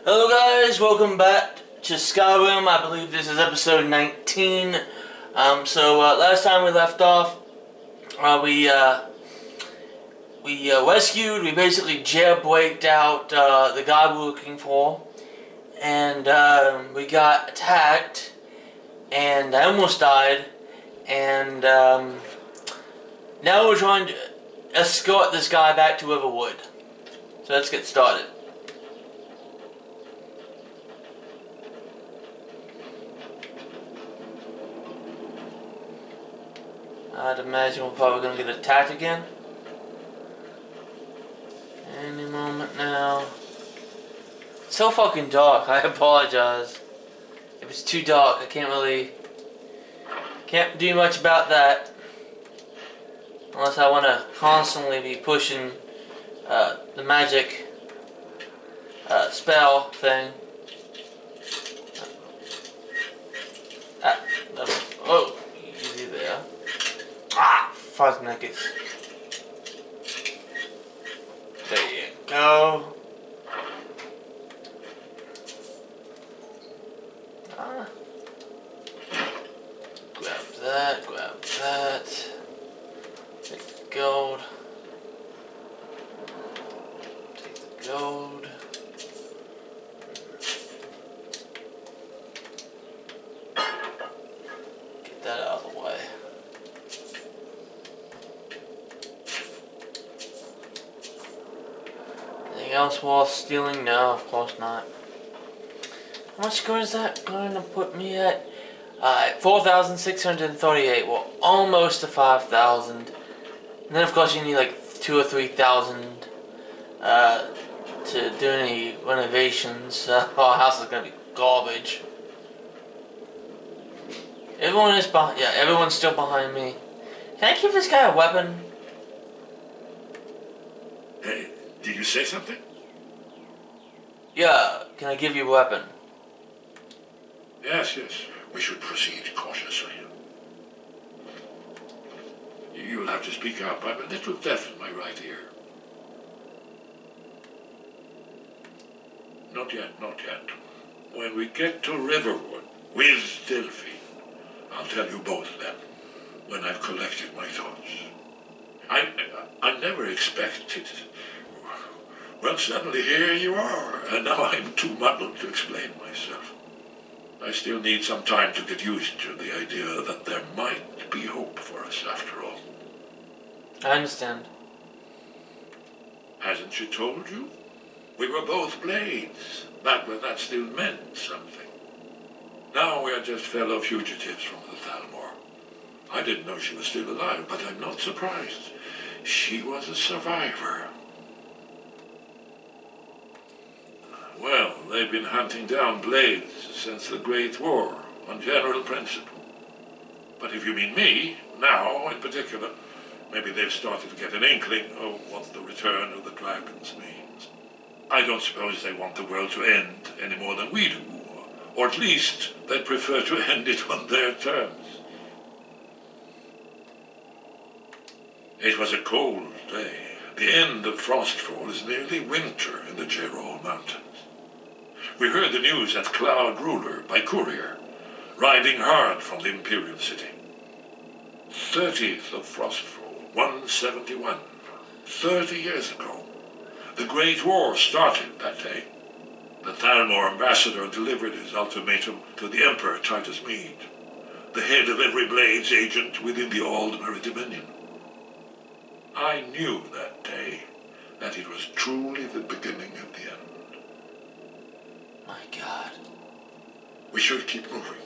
Hello guys, welcome back to Skyrim. I believe this is episode 19. Last time we left off, we rescued, we basically jailbreaked out the guy we were looking for. And we got attacked, and I almost died. And now we're trying to escort this guy back to Riverwood. So let's get started. I'd imagine we're probably going to get attacked again. Any moment now. It's so fucking dark, I apologize. If it's too dark, I can't do much about that. Unless I want to constantly be pushing the magic spell thing. Oh, easy there. Ah, fuzz nuggets. There you go. Grab that, grab that. Take the gold. Take the gold. Get that out of the way. Anything else worth stealing? No, of course not. How much score is that going to put me at? 4,638. Well, almost to 5,000. And then, of course, you need like 2,000 or 3,000 to do any renovations. Our house is going to be garbage. Everyone is behind. Yeah, everyone's still behind me. Can I give this guy a weapon? Hey, did you say something? Yeah, can I give you a weapon? Yes. We should proceed cautiously. You'll have to speak up. I'm a little deaf in my right ear. Not yet. When we get to Riverwood with Delphi, I'll tell you both then, when I've collected my thoughts. I never expected. Well, suddenly here you are, and now I'm too muddled to explain myself. I still need some time to get used to the idea that there might be hope for us after all. I understand. Hasn't she told you? We were both blades, back when that still meant something. Now we are just fellow fugitives from the Thalmor. I didn't know she was still alive, but I'm not surprised. She was a survivor. Well, they've been hunting down blades since the Great War, on general principle. But if you mean me, now in particular, maybe they've started to get an inkling of what the return of the dragons means. I don't suppose they want the world to end any more than we do, or at least they prefer to end it on their terms. It was a cold day. The end of Frostfall is nearly winter in the Gerol Mountains. We heard the news at Cloud Ruler by courier, riding hard from the Imperial City. 30th of Frostfall, 171. 30 years ago. The Great War started that day. The Thalmor ambassador delivered his ultimatum to the Emperor Titus Mede, the head of every Blades agent within the Aldmeri Dominion. I knew that day that it was truly the beginning of the end. My God. We should keep moving.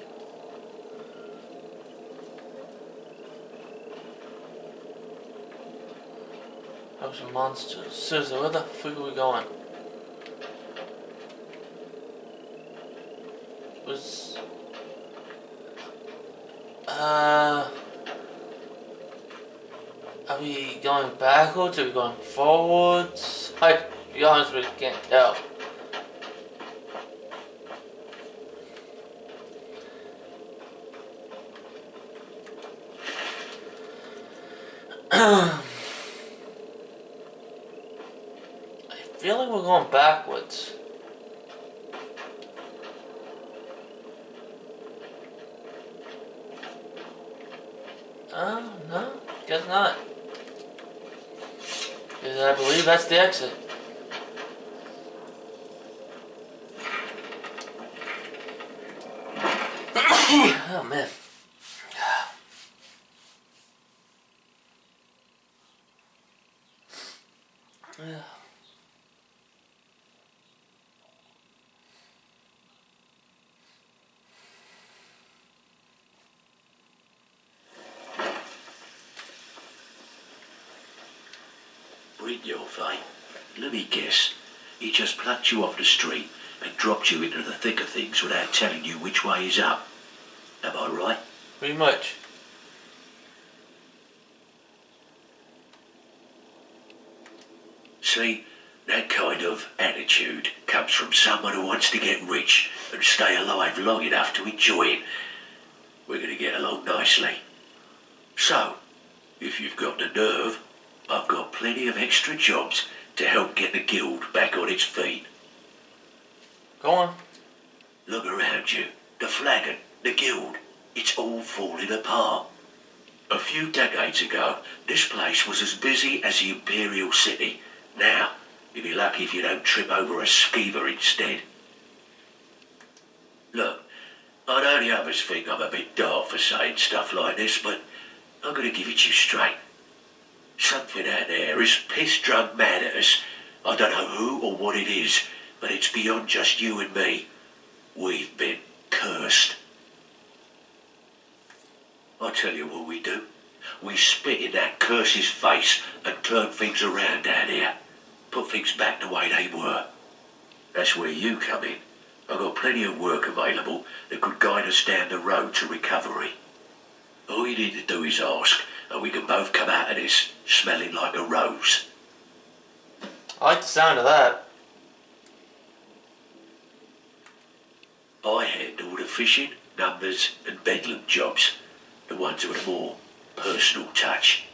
Those are monsters. Seriously, where the fuck are we going? Are we going backwards? Are we going forwards? To be honest, we can't tell. I feel like we're going backwards. Guess not. Because I believe that's the exit. Oh man. Yeah. Read your fate. Let me guess. He just plucked you off the street and dropped you into the thick of things without telling you which way is up. Am I right? Pretty much. See, that kind of attitude comes from someone who wants to get rich and stay alive long enough to enjoy it. We're going to get along nicely. So, if you've got the nerve, I've got plenty of extra jobs to help get the guild back on its feet. Go on. Look around you. The flagon, the guild, it's all falling apart. A few decades ago, this place was as busy as the Imperial City. Now, you'll be lucky if you don't trip over a skeever instead. Look, I know the others think I'm a bit daft for saying stuff like this, but I'm going to give it to you straight. Something out there is piss-drunk mad at us. I don't know who or what it is, but it's beyond just you and me. We've been cursed. I tell you what we do. We spit in that curse's face and turn things around down here. Put things back the way they were. That's where you come in. I've got plenty of work available that could guide us down the road to recovery. All you need to do is ask, and we can both come out of this smelling like a rose. I like the sound of that. I handle the fishing, numbers, and bedlam jobs. The ones with a more personal touch.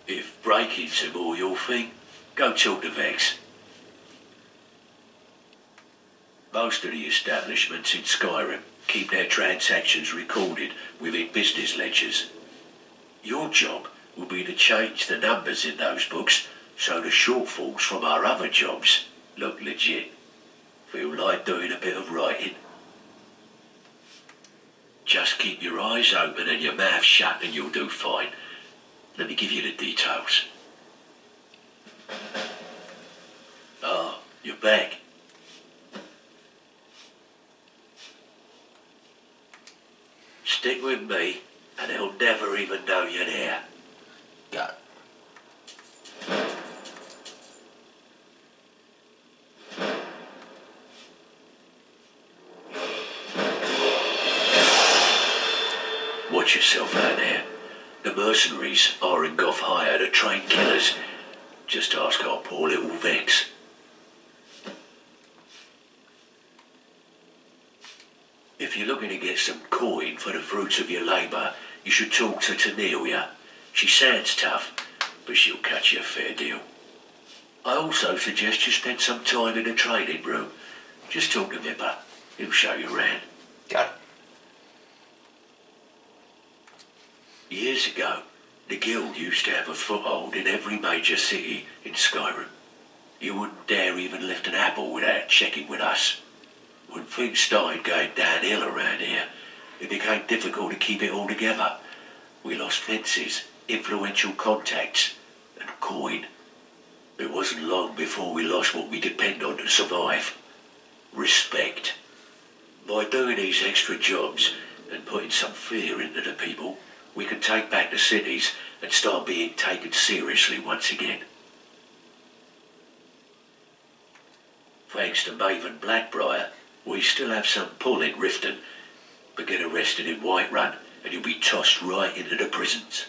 If breaking's are more your thing, go talk to Vex. Most of the establishments in Skyrim keep their transactions recorded within business ledgers. Your job will be to change the numbers in those books so the shortfalls from our other jobs look legit. Feel like doing a bit of writing? Just keep your eyes open and your mouth shut and you'll do fine. Let me give you the details. Ah, you're back. Stick with me and they'll never even know you're there. Got it. Watch yourself out there. The mercenaries are in Goth hire to train killers. Just ask our poor little Vex. If you're looking to get some coin for the fruits of your labour, you should talk to Tanelia. She sounds tough, but she'll cut you a fair deal. I also suggest you spend some time in the training room. Just talk to Vipper. He'll show you around. Got it. Years ago, the guild used to have a foothold in every major city in Skyrim. You wouldn't dare even lift an apple without checking with us. When things started going downhill around here, it became difficult to keep it all together. We lost fences, influential contacts, and coin. It wasn't long before we lost what we depend on to survive. Respect. By doing these extra jobs and putting some fear into the people, we can take back the cities and start being taken seriously once again. Thanks to Maven Blackbriar, we still have some pull in Riften, but get arrested in Whiterun and you'll be tossed right into the prisons.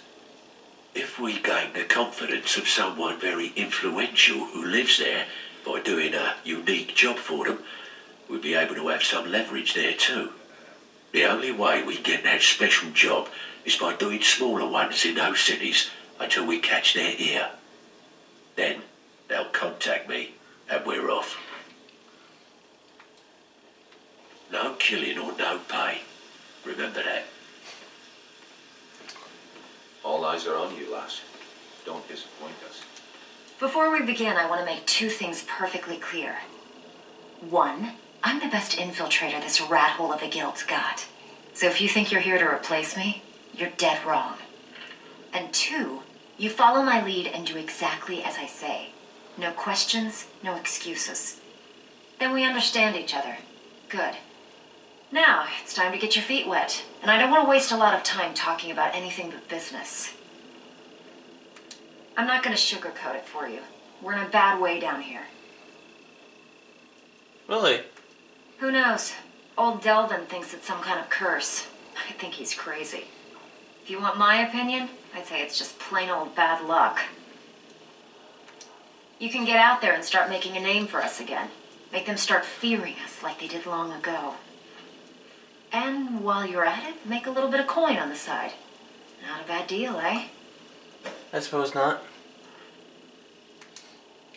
If we gain the confidence of someone very influential who lives there by doing a unique job for them, we'll be able to have some leverage there too. The only way we get that special job is by doing smaller ones in those cities until we catch their ear. Then they'll contact me and we're off. No killing or no pay. Remember that. All eyes are on you, lass. Don't disappoint us. Before we begin, I want to make two things perfectly clear. One, I'm the best infiltrator this rat hole of a guild's got. So if you think you're here to replace me, you're dead wrong. And two, you follow my lead and do exactly as I say. No questions, no excuses. Then we understand each other. Good. Now, it's time to get your feet wet. And I don't want to waste a lot of time talking about anything but business. I'm not going to sugarcoat it for you. We're in a bad way down here. Really? Who knows? Old Delvin thinks it's some kind of curse. I think he's crazy. If you want my opinion, I'd say it's just plain old bad luck. You can get out there and start making a name for us again. Make them start fearing us like they did long ago. And while you're at it, make a little bit of coin on the side. Not a bad deal, eh? I suppose not.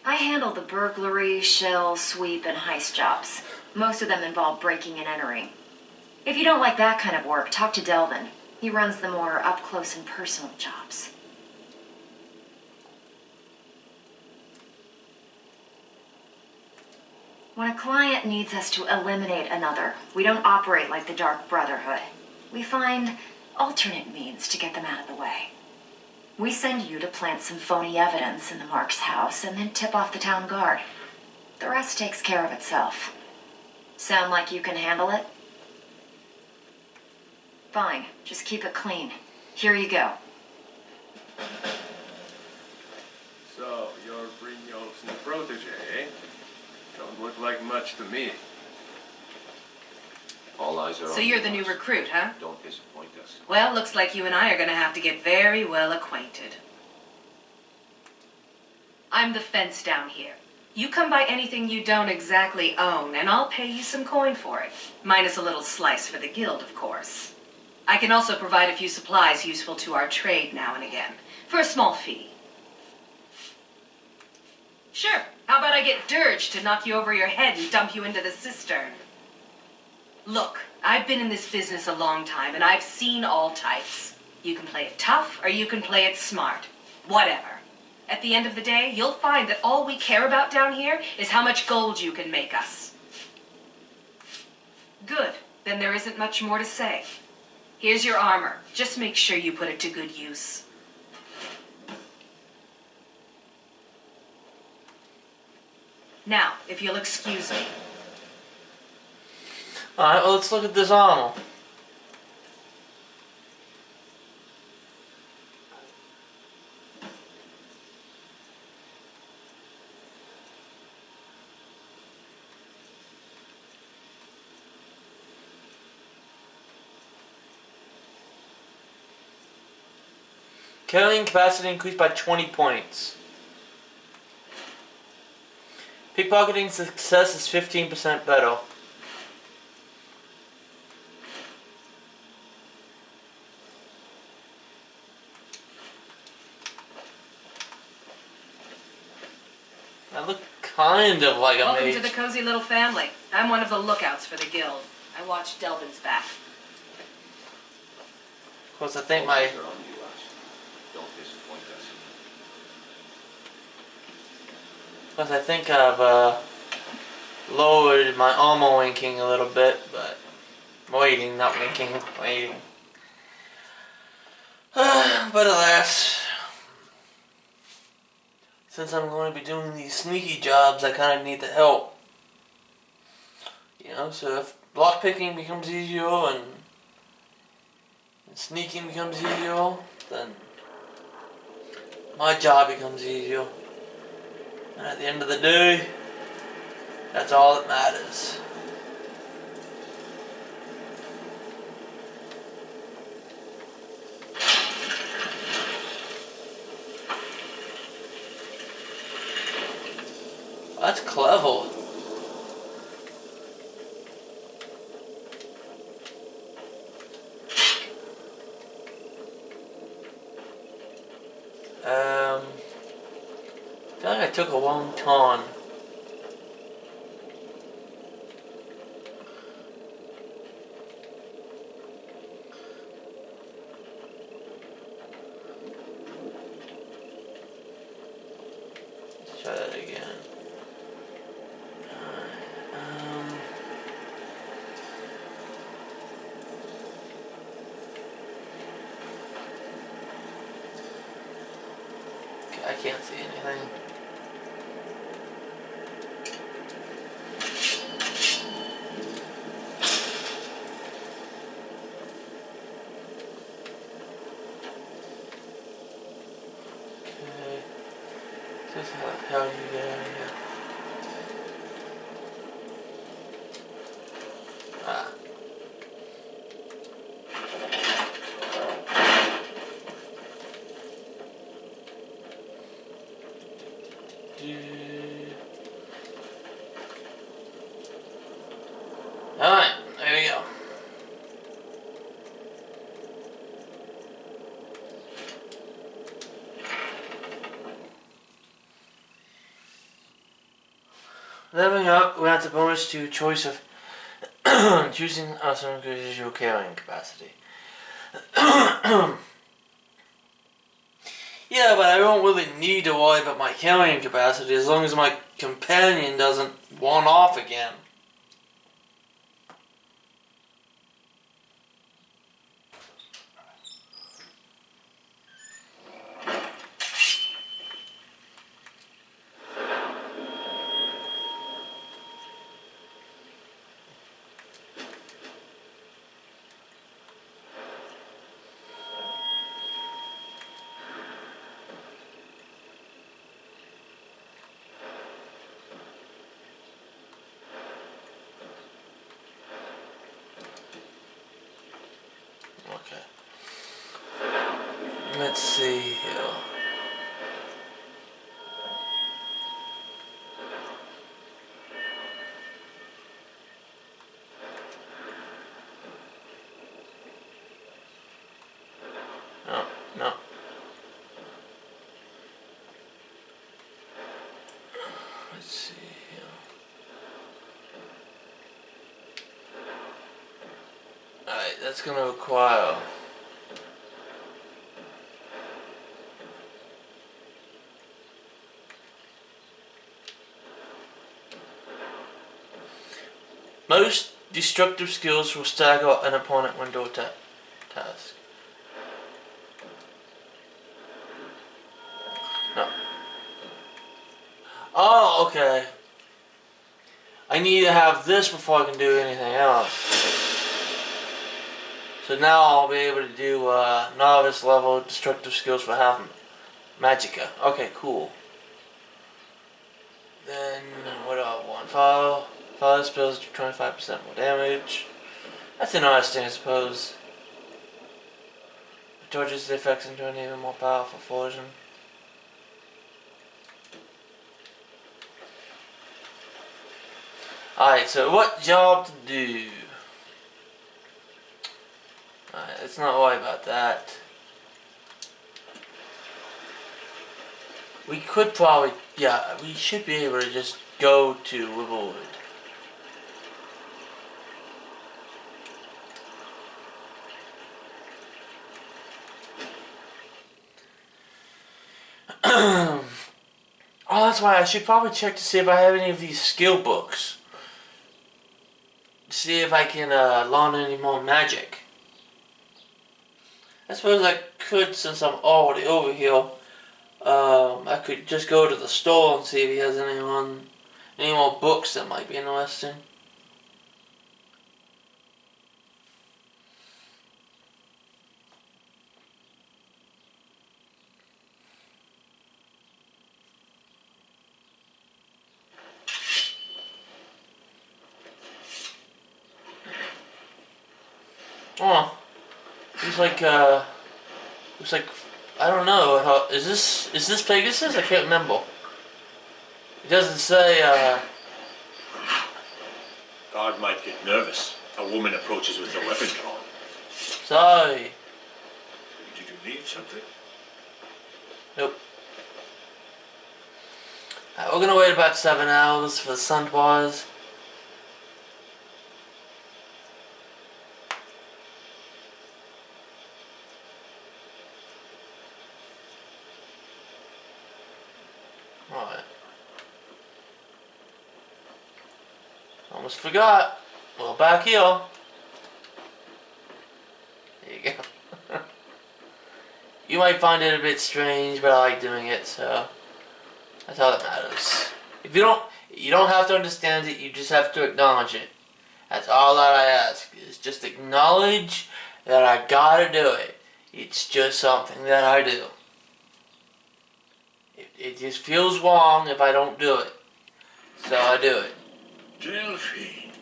I handle the burglary, shell, sweep, and heist jobs. Most of them involve breaking and entering. If you don't like that kind of work, talk to Delvin. He runs the more up-close and personal jobs. When a client needs us to eliminate another, we don't operate like the Dark Brotherhood. We find alternate means to get them out of the way. We send you to plant some phony evidence in the Mark's house and then tip off the town guard. The rest takes care of itself. Sound like you can handle it? Fine, just keep it clean. Here you go. So, you're Brignole's new protege, eh? Don't look like much to me. All eyes are on So you're the you, new boss. recruit, huh? Don't disappoint us. Well, looks like you and I are gonna have to get very well acquainted. I'm the fence down here. You come by anything you don't exactly own, and I'll pay you some coin for it. Minus a little slice for the guild, of course. I can also provide a few supplies useful to our trade now and again, for a small fee. Sure, how about I get Dirge to knock you over your head and dump you into the cistern? Look, I've been in this business a long time, and I've seen all types. You can play it tough, or you can play it smart. Whatever. At the end of the day, you'll find that all we care about down here is how much gold you can make us. Good. Then there isn't much more to say. Here's your armor. Just make sure you put it to good use. Now, if you'll excuse me. Alright, well, let's look at this armor. Carrying capacity increased by 20 points. Pickpocketing success is 15% better. I look kind of like a Welcome mage. to the cozy little family. I'm one of the lookouts for the guild. I watch Delvin's back. Of course, I think All my... eyes are on you, boss. Don't disappoint us. Of course, I think I've lowered my armor winking a little bit, but... Waiting, not winking, waiting. But alas... Since I'm going to be doing these sneaky jobs, I kind of need the help. You know, so if lockpicking becomes easier and sneaking becomes easier, then my job becomes easier. And at the end of the day, that's all that matters. That's clever. I feel like I took a long time. can't see anything. Okay. This is how you get out of here. Ah. Alright, there we go. Leveling up, we have the bonus to choice of choosing awesome increases your carrying capacity. Yeah, but I don't really need to worry about my carrying capacity as long as my companion doesn't one off again. Okay. Let's see here. No, no. Let's see here. Alright, that's gonna require most destructive skills will stagger an opponent when do task. No. Oh, okay. I need to have this before I can do anything else. So now I'll be able to do novice level destructive skills for half magicka. Okay, cool. Then what do I want? Fire spells do 25% more damage. That's interesting, I suppose. It charges the effects into an even more powerful version. Alright, so what job to do? Alright, let's not worry about that. We could probably, yeah, we should be able to just go to reward. Oh, that's why I should probably check to see if I have any of these skill books. See if I can learn any more magic. I suppose I could, since I'm already over here. I could just go to the store and see if he has any more books that might be interesting. Oh, looks like I don't know. Is this Pegasus? I can't remember. It doesn't say. Guard might get nervous. A woman approaches with a weapon drawn. Sorry. Did you need something? Nope. Alright, we're gonna wait about 7 hours for the sun to rise. Alright. Almost forgot. Well, back here. There you go. You might find it a bit strange, but I like doing it, so that's all that matters. If you don't have to understand it, you just have to acknowledge it. That's all that I ask, is just acknowledge that I gotta do it. It's just something that I do. It just feels wrong if I don't do it. So I do it. Delphine.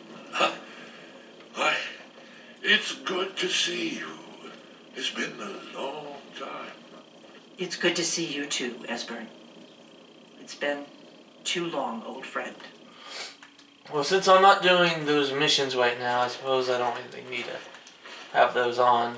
Why, it's good to see you. It's been a long time. It's good to see you too, Esbern. It's been too long, old friend. Well, since I'm not doing those missions right now, I suppose I don't really need to have those on.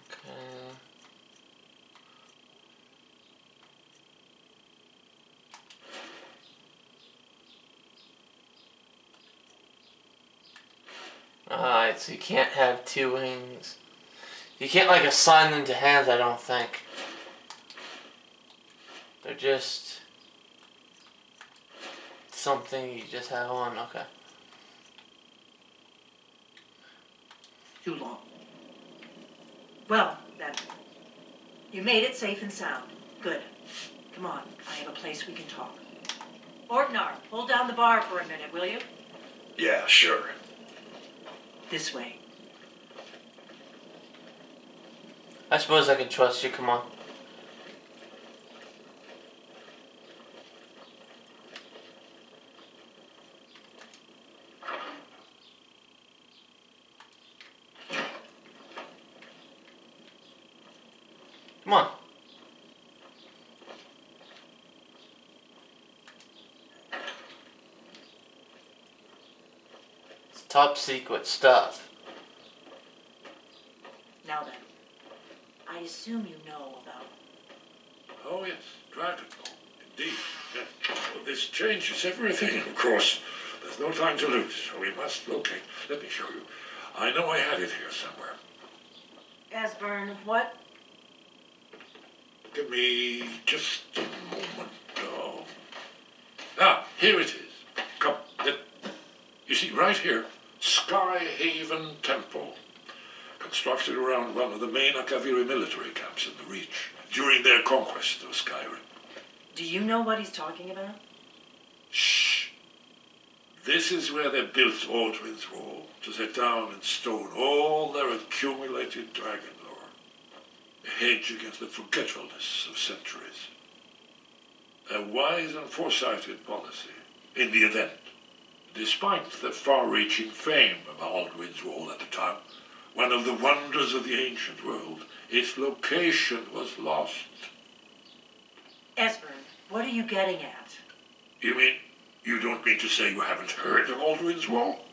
Okay. Alright, so you can't have two wings. You can't, like, assign them to hands, I don't think. They're just something you just have on, okay. Too long. Well, then. You made it safe and sound. Good. Come on, I have a place we can talk. Ortnar, hold down the bar for a minute, will you? Yeah, sure. This way. I suppose I can trust you, come on. Come on. It's top secret stuff. Now then. I assume you know about... Oh, yes, Dragonball. Indeed. Yes. Well, this changes everything, of course. There's no time to lose, so we must locate. Let me show you. I know I had it here somewhere. Esbern, what? Give me just a moment. Oh. Ah, here it is. Come. You see, right here, Skyhaven Temple. Constructed around one of the main Akaviri military camps in the Reach during their conquest of Skyrim. Do you know what he's talking about? Shh. This is where they built Aldrin's Wall, to set down in stone all their accumulated dragon lore. A hedge against the forgetfulness of centuries. A wise and foresighted policy in the event. Despite the far-reaching fame of Aldrin's Wall at the time, one of the wonders of the ancient world, its location was lost. Esbern, what are you getting at? You mean, you don't mean to say you haven't heard of Aldrin's Wall?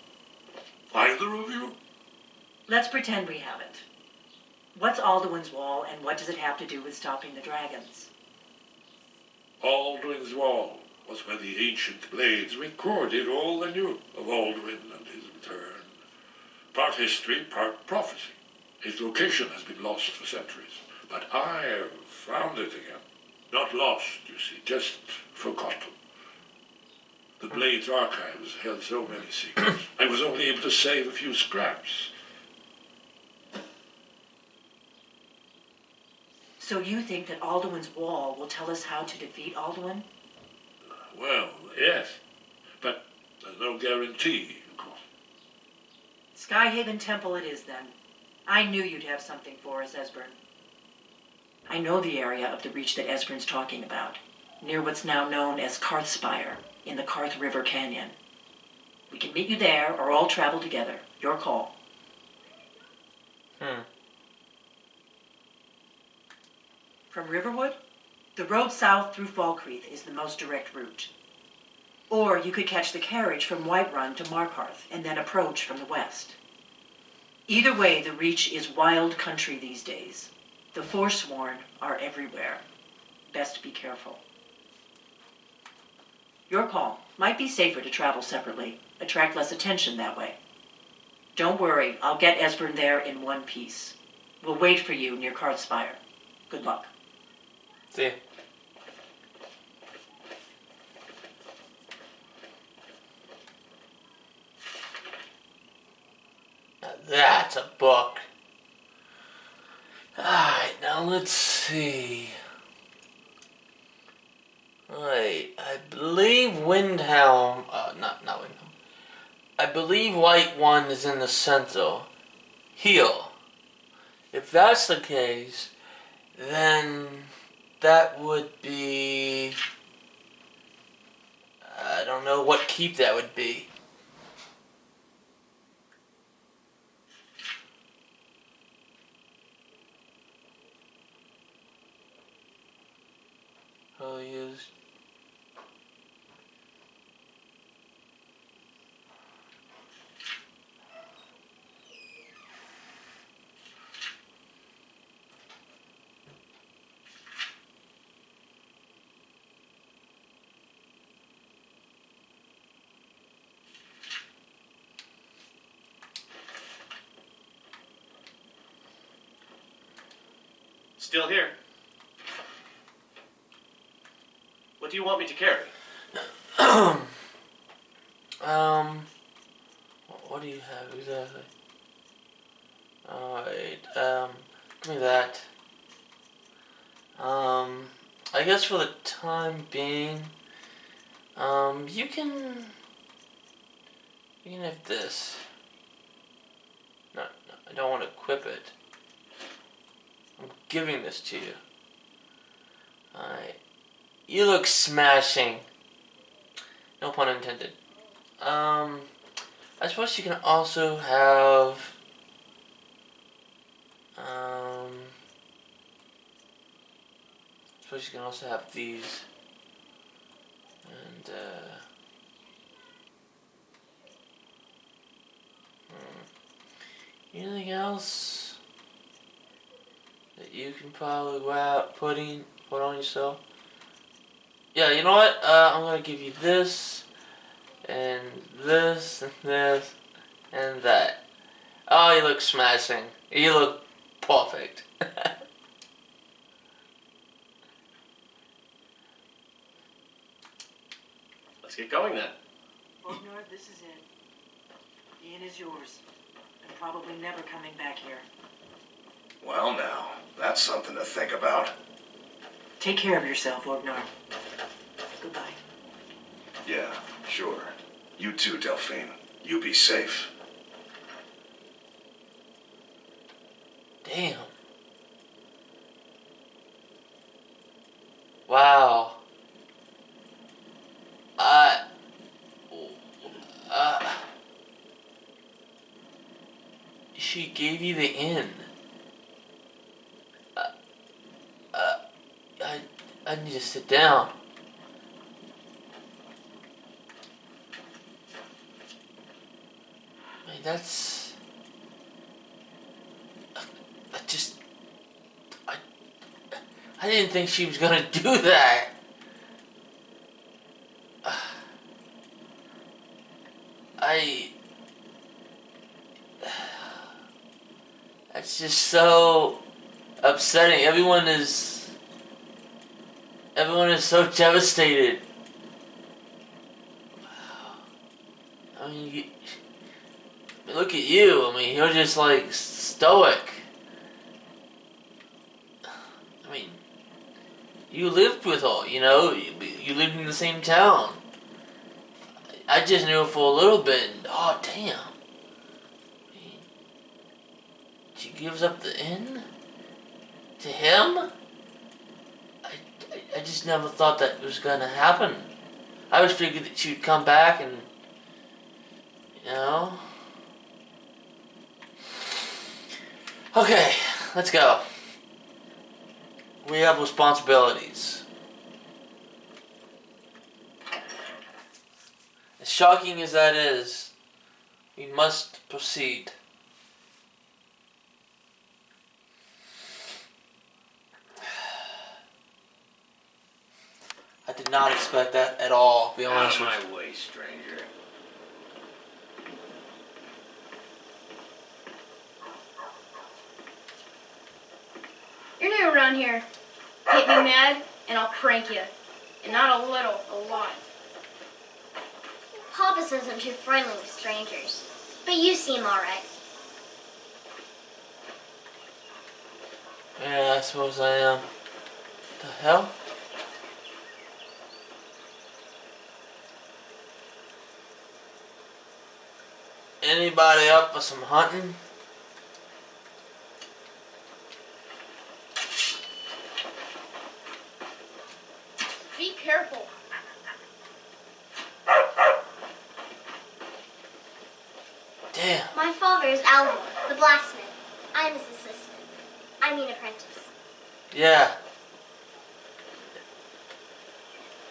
Either of you? Let's pretend we haven't. What's Alduin's Wall, and what does it have to do with stopping the dragons? Aldrin's Wall was where the ancient blades recorded all they knew of Aldrin and his return. Part history, part prophecy. His location has been lost for centuries, but I have found it again. Not lost, you see, just forgotten. The Blades archives held so many secrets. I was only able to save a few scraps. So you think that Alduin's Wall will tell us how to defeat Alduin? Well, yes, but there's no guarantee, of course. Skyhaven Temple it is, then. I knew you'd have something for us, Esbern. I know the area of the Reach that Esbern's talking about, near what's now known as Karthspire, in the Karth River Canyon. We can meet you there, or all travel together. Your call. From Riverwood, the road south through Falkreath is the most direct route. Or you could catch the carriage from Whiterun to Markarth and then approach from the west. Either way, the Reach is wild country these days. The Forsworn are everywhere. Best be careful. Your call. Might be safer to travel separately. Attract less attention that way. Don't worry, I'll get Esbern there in one piece. We'll wait for you near Cardspire. Good luck. See ya. Now that's a book. Alright, now let's see. Alright, I believe Windhelm, not Windhelm. I believe White One is in the center. Here. If that's the case, then that would be... I don't know what keep that would be. Oh, he is. Still here. What do you want me to carry? What do you have exactly? Alright, give me that. I guess for the time being, you can have this. No, I don't want to equip it. I'm giving this to you. Alright. You look smashing. No pun intended. I suppose you can also have... I suppose you can also have these. And, anything else that you can probably put on yourself? Yeah, you know what? I'm gonna give you this, and this, and this, and that. Oh, you look smashing. You look perfect. Let's get going then. Ognor, this is it. The inn is yours. And probably never coming back here. Well now, that's something to think about. Take care of yourself, Ognor. Goodbye. Yeah, sure. You too, Delphine. You be safe. Damn. Wow. She gave you the inn. I need to sit down. I mean, that's... I didn't think she was gonna do that. That's just so upsetting. Everyone is so devastated. I mean, look at you. I mean, you're just like stoic. I mean, you lived with her, you know? You lived in the same town. I just knew her for a little bit, and oh, damn. I mean, she gives up the inn? To him? I just never thought that was gonna happen. I always figured that she'd come back and, you know? Okay, let's go. We have responsibilities. As shocking as that is, we must proceed. I did not expect that at all, to be honest Out with of my way, stranger. You're new around here. Get me mad, and I'll crank you. And not a little, a lot. Papa says I'm too friendly with strangers. But you seem alright. you. Yeah, I suppose I am. The hell? Anybody up for some hunting? Be careful. Damn. My father is Alvin, the blacksmith. I'm his assistant. I mean apprentice. Yeah.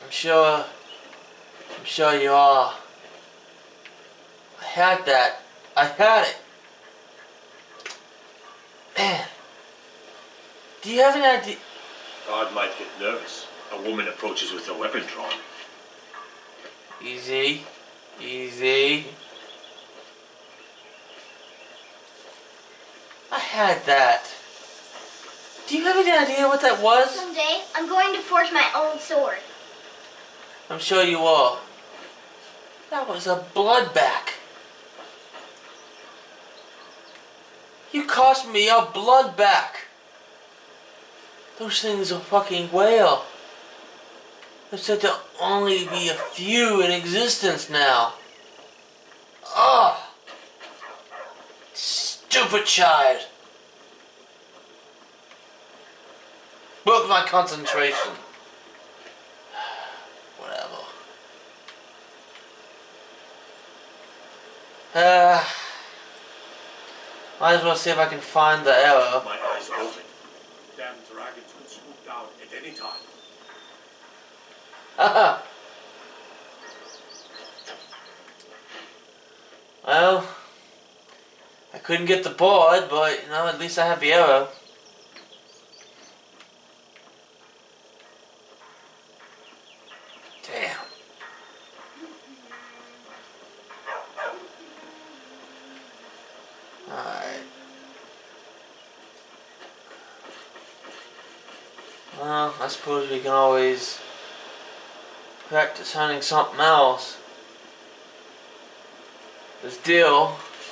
I'm sure you are. I had that. I had it. Man. Do you have any idea? Guard might get nervous. A woman approaches with a weapon drawn. Easy. Easy. I had that. Do you have any idea what that was? Someday, I'm going to forge my own sword. I'm sure you are. That was a bloodback. You cost me a bloodback. Those things are fucking whale. There's said to only be a few in existence now. Ugh. Stupid child. Broke my concentration. Whatever. Might as well see if I can find the arrow. My eyes open. Damn dragons could swoop down at any time. Haha. Well, I couldn't get the board, but at least I have the arrow. Damn. Alright. Well, I suppose we can always practice hunting something else. There's deer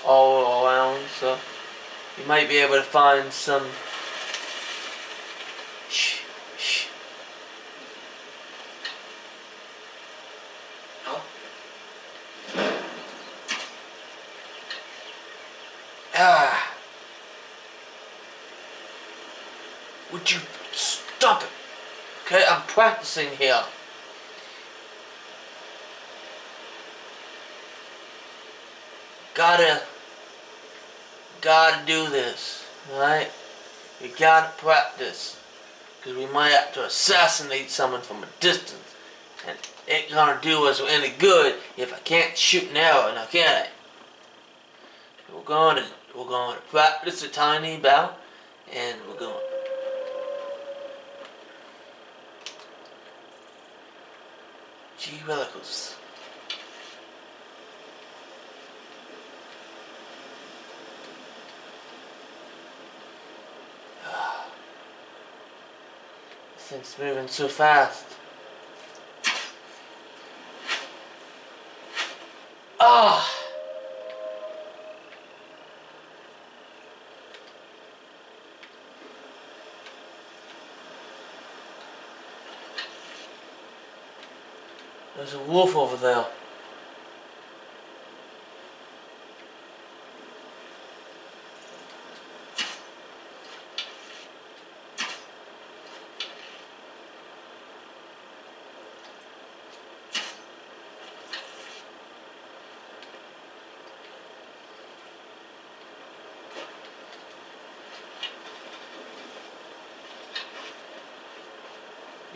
all around, so you might be able to find some. Shh, shh. Ah. Would you stop it? Okay, I'm practicing here. Gotta do this, alright? We gotta practice. Because we might have to assassinate someone from a distance. And it ain't gonna do us any good if I can't shoot an arrow, now can I? We're going to practice a tiny bout, and we're going. Gee willikers. This thing's moving so fast. Ah! There's a wolf over there.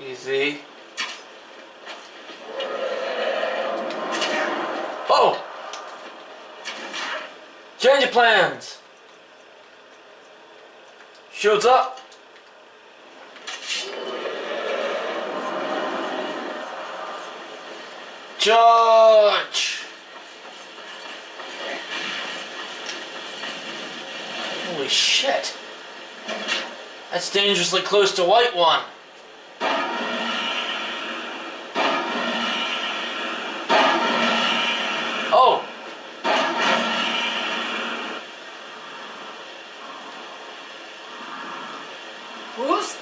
Easy. Oh! Change of plans! Shields up! Charge! Holy shit. That's dangerously close to white one. Oh! Who's?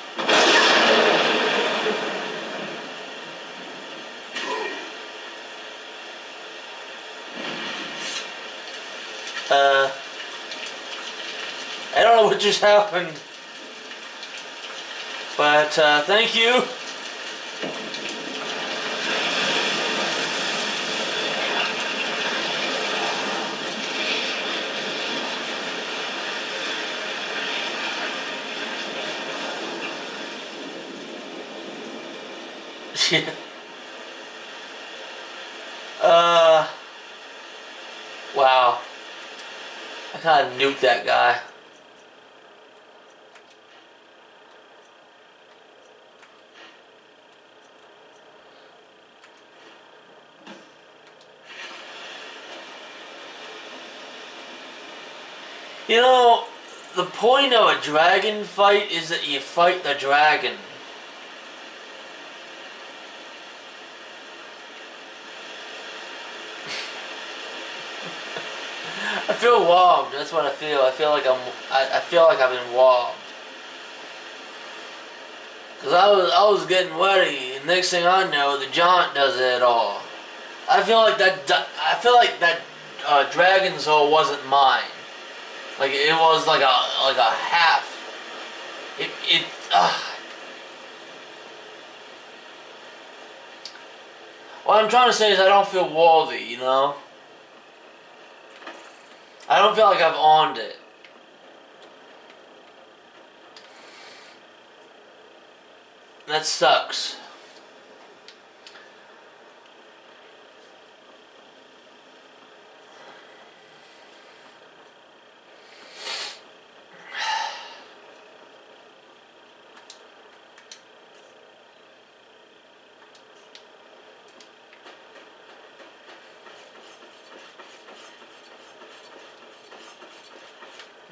I don't know what just happened. But, thank you. Wow. I kinda nuked that guy. You know, the point of a dragon fight is that you fight the dragon. I feel robbed. That's what I feel. I feel like I feel like I've been robbed. Cause I was getting ready, and next thing I know, the giant does it all. I feel like that dragon soul wasn't mine. Like it was like a half. What I'm trying to say is I don't feel worthy, you know? I don't feel like I've earned it. That sucks.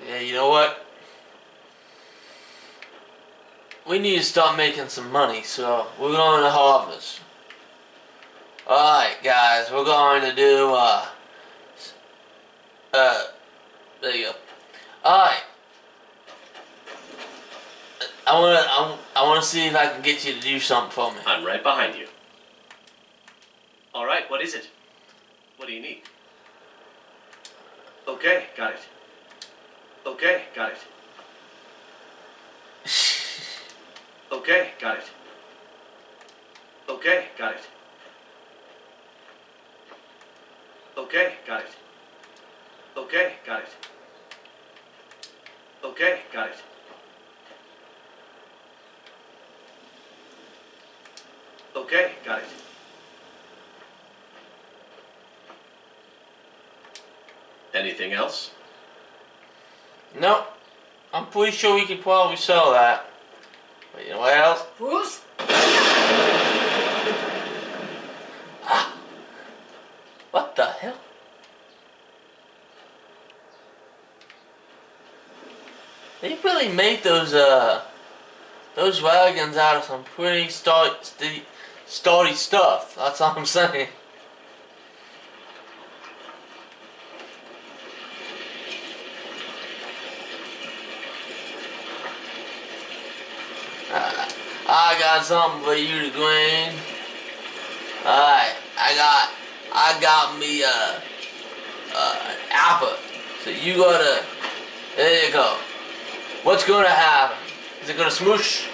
Yeah, you know what? We need to start making some money, so we're going to harvest. Alright, guys, we're going to do, there you go. Alright. I wanna see if I can get you to do something for me. I'm right behind you. All right, what is it? What do you need? Okay, got it. Okay, got it. Okay, got it. Okay, got it. Okay, got it. Okay, got it. Okay, got it. Okay, got it. Anything else? Nope. I'm pretty sure we could probably sell that. But you know what else? Who's? What the hell? They really made those wagons out of some pretty sturdy stuff. That's all I'm saying. I got something for you to glean. Alright, I got me an apple. So you gotta, there you go. What's gonna happen? Is it gonna smoosh?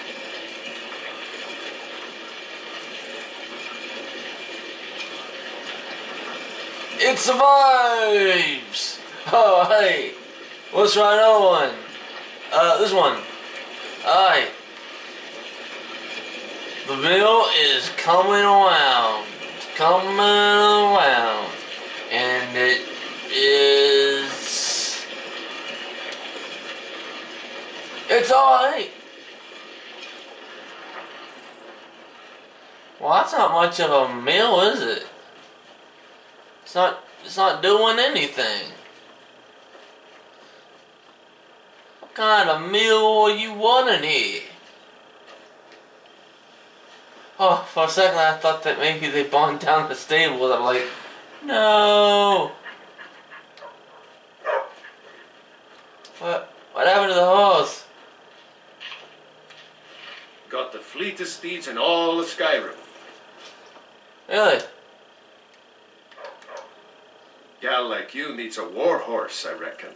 It survives! Oh, hey. Let's try another one. This one. Alright. The mill is coming around. And it is... It's alright. Well, that's not much of a mill, is it? It's not doing anything. What kind of meal are you wanting here? Oh, for a second I thought that maybe they burned down the stables. I'm like, no. What happened to the horse? Got the fleetest steeds in all of Skyrim. Really? Gal like you needs a war horse, I reckon.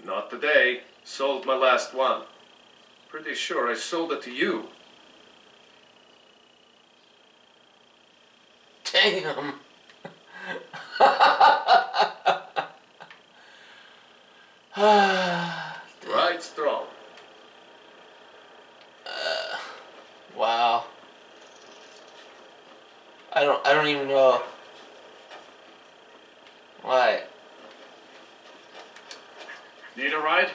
Not today. Sold my last one. Pretty sure I sold it to you. Damn. Right strong. Wow. I don't even know. Why? Need a ride?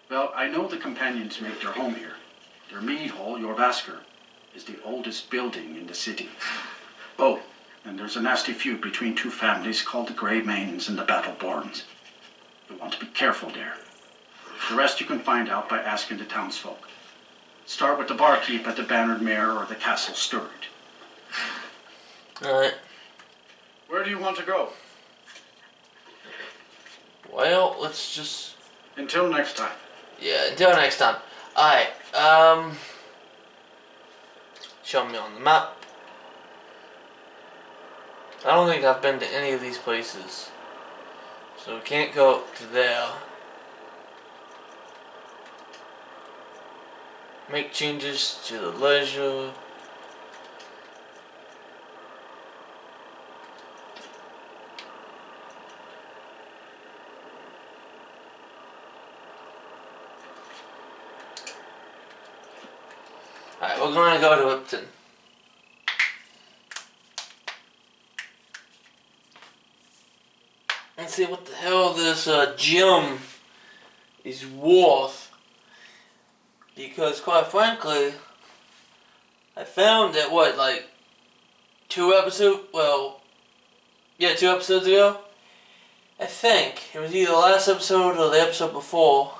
Well, I know the companions make their home here. Their mead hall, Jorvasker, is the oldest building in the city. Oh, and there's a nasty feud between two families called the Grey Mains and the Battleborns. You want to be careful there. The rest you can find out by asking the townsfolk. Start with the barkeep at the Bannered Mare or the Castle Steward. Alright. Where do you want to go? Well, let's just... Until next time. Yeah, until next time. Alright, show me on the map. I don't think I've been to any of these places. So we can't go to there. Make changes to the leisure. Alright, we're gonna go to Upton. Let's see what the hell this gem is worth. Because quite frankly, I found that like 2 episodes ago. I think it was either the last episode or the episode before.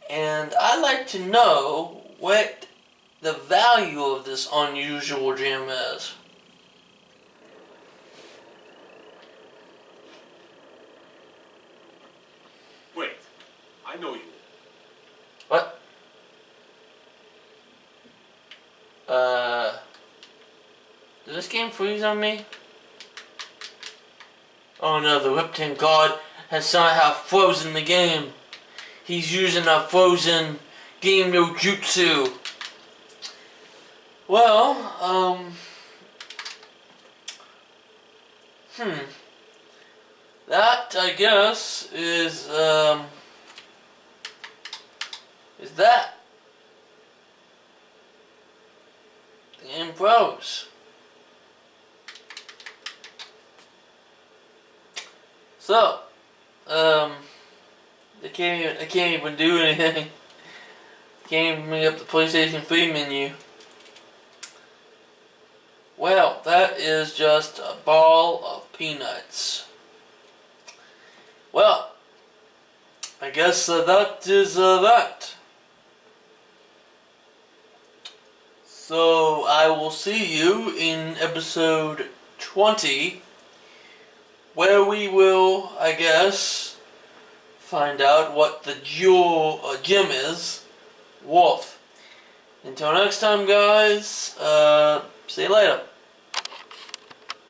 And I'd like to know what the value of this unusual gem is. Wait, I know you. What? Did this game freeze on me? Oh no, the Ripton God has somehow frozen the game. He's using a frozen game no jutsu. Well, that, I guess, is that. The game froze. So, I can't even do anything. Can't even bring up the PlayStation 3 menu. Well, that is just a ball of peanuts. Well, I guess that is that. So, I will see you in episode 20, where we will, I guess, find out what the gem is worth. Until next time, guys, see you later.